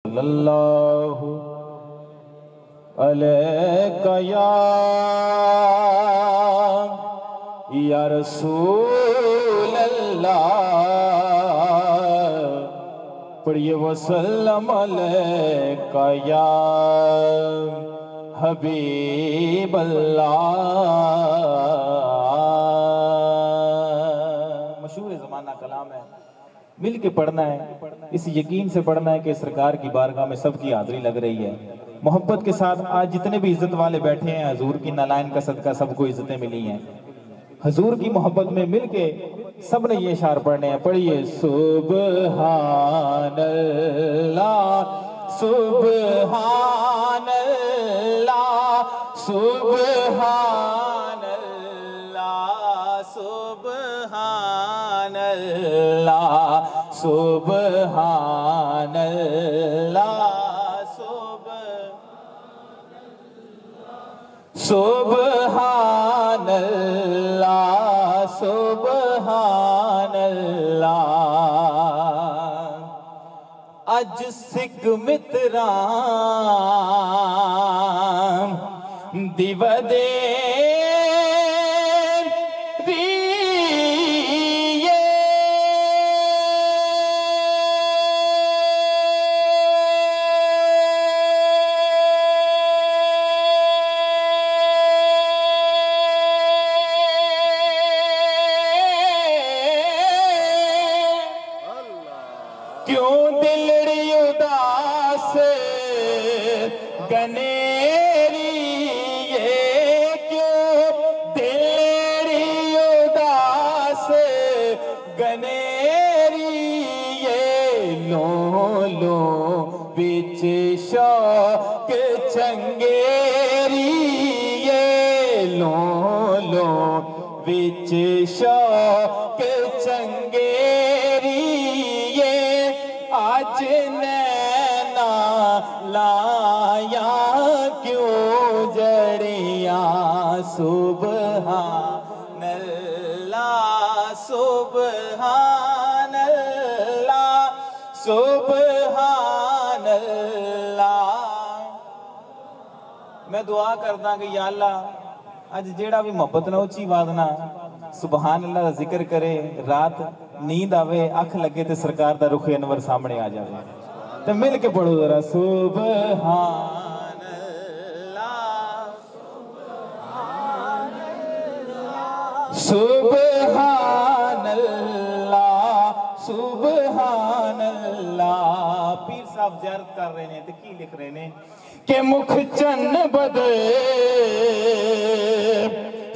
सल्लल्लाहु अलैका या रसूल अल्लाह। पढ़िए वसल्लम अलैका या हबीब अल्लाह। मशहूर ज़माना कलाम है, मिल के पढ़ना है, इस यकीन से पढ़ना है कि सरकार की बारगाह में सबकी हाजिरी लग रही है। मोहब्बत के साथ आज जितने भी इज्जत वाले बैठे हैं, हजूर की नालायन का सदका सबको इज्जतें मिली हैं। हजूर की मोहब्बत में मिल के सब ने ये इशार पढ़ने हैं। पढ़िए सुब्हानल्लाह सुब्हानल्लाह सुब्हानल्लाह सुब्हानल्लाह सुब्हानल्लाह सुब्हानल्लाह सुब्हानल्लाह। अज सिख मित्रा दिवदे क्यों दिलड़ी उदास गनेरी ये, क्यों दिलड़ी उदास गनेरी ये, लो लो बिच शौक चंगेरी ये, लो लो बिच शौक चंगेरी ये, आज नैना लाया क्यों जड़िया। सुब्हानल्लाह सुब्हानल्लाह सुब्हानल्लाह। मैं दुआ करदा कि या अल्लाह अज जेड़ा भी मोहब्बत ना उच्ची आवाज़ ना सुबहान अल्लाह का जिक्र करे, रात नींद आवे, अख लगे तो सरकार का रुख अनवर सामने आ जाए। तो मिल के पढ़ो जरा सुबहान सुबहान अल्लाह सुबहान अल्लाह। पीर साहब ज़ियारत कर रहे हैं तो की लिख रहे हैं कि मुख चन्न बदे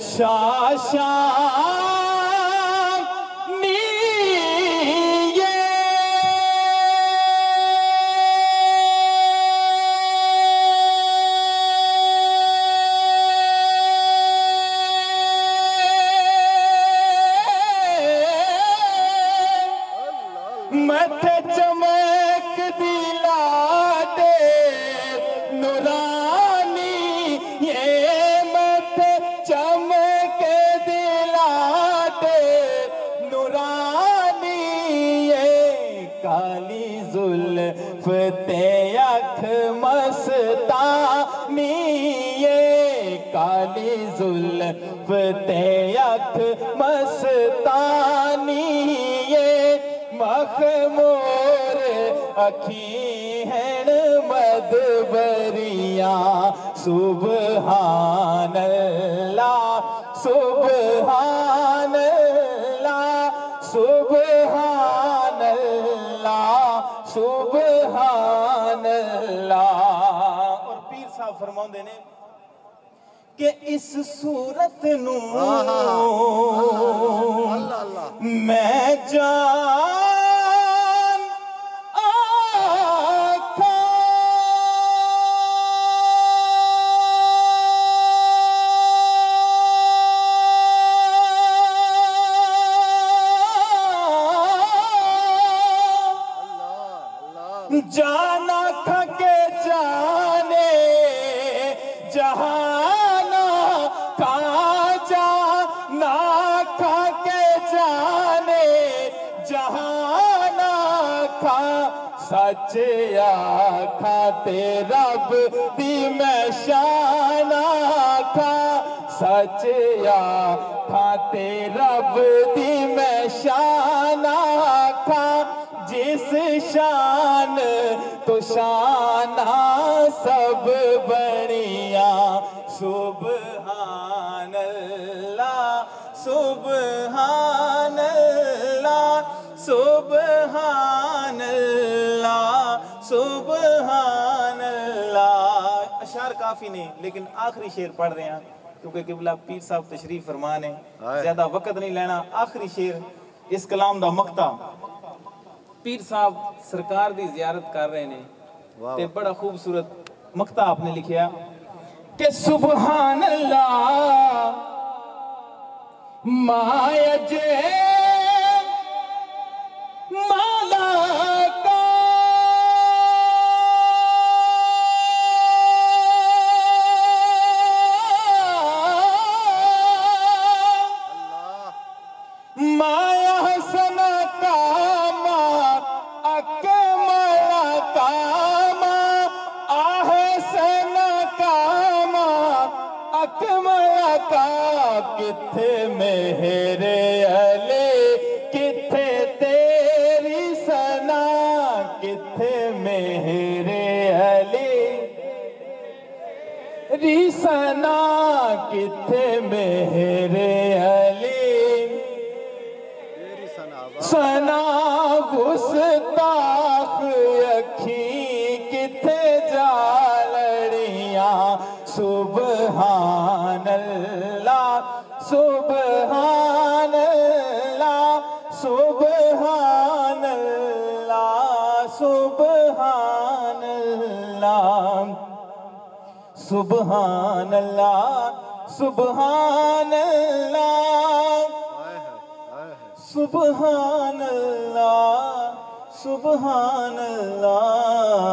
शाशा मथे चमक दिला दे नूरानी ये, मथे चमक दिला दे नूरानी ये, काली जुल्फ ते अख मस्तानी ये, काली जुल्फ ते अख मस्तानी ये, मखमूर अखी हैं मदबरिया। सुबहान अल्लाह सुबहान अल्लाह सुबहान अल्लाह सुबहान अल्लाह। और पीर साहब फरमाते ने कि इस सूरत नू मैं जान आखा जाना खके जाने जहाना खा जाना खके जाने जहाना खा सच खाते रब दी मैं शान आखा सच या खाते रब दी मैं शान आखा जिस शान तो शाना सब बढ़िया सुबहान अल्लाह सुबहान अल्लाह सुबहान अल्लाह सुबहान अल्लाह। अशार काफी नहीं लेकिन आखिरी शेर पढ़ रहे हैं क्योंकि किबला पीर साहब तशरीफ फरमान है, ज्यादा वक्त नहीं लेना। आखिरी शेर इस कलाम दा मक्ता पीर साहब सरकार दी जियारत कर रहे ने ते बड़ा खूबसूरत मक्ता आपने लिखिया कि सुबहान अल्लाह माया जे माला का माया हसना का किथे मेरे अली किथे तेरी सना किथे मेरे अली रिसना किथे मेरे अली सना गुस्ताख अखी किथे जालड़ियां सुबहान अल्लाह सुबहान अल्लाह सुबहान अल्लाह सुबहान अल्लाह सुबहान अल्लाह सुबहान अल्लाह सुबहान अल्लाह सुबहान अल्लाह।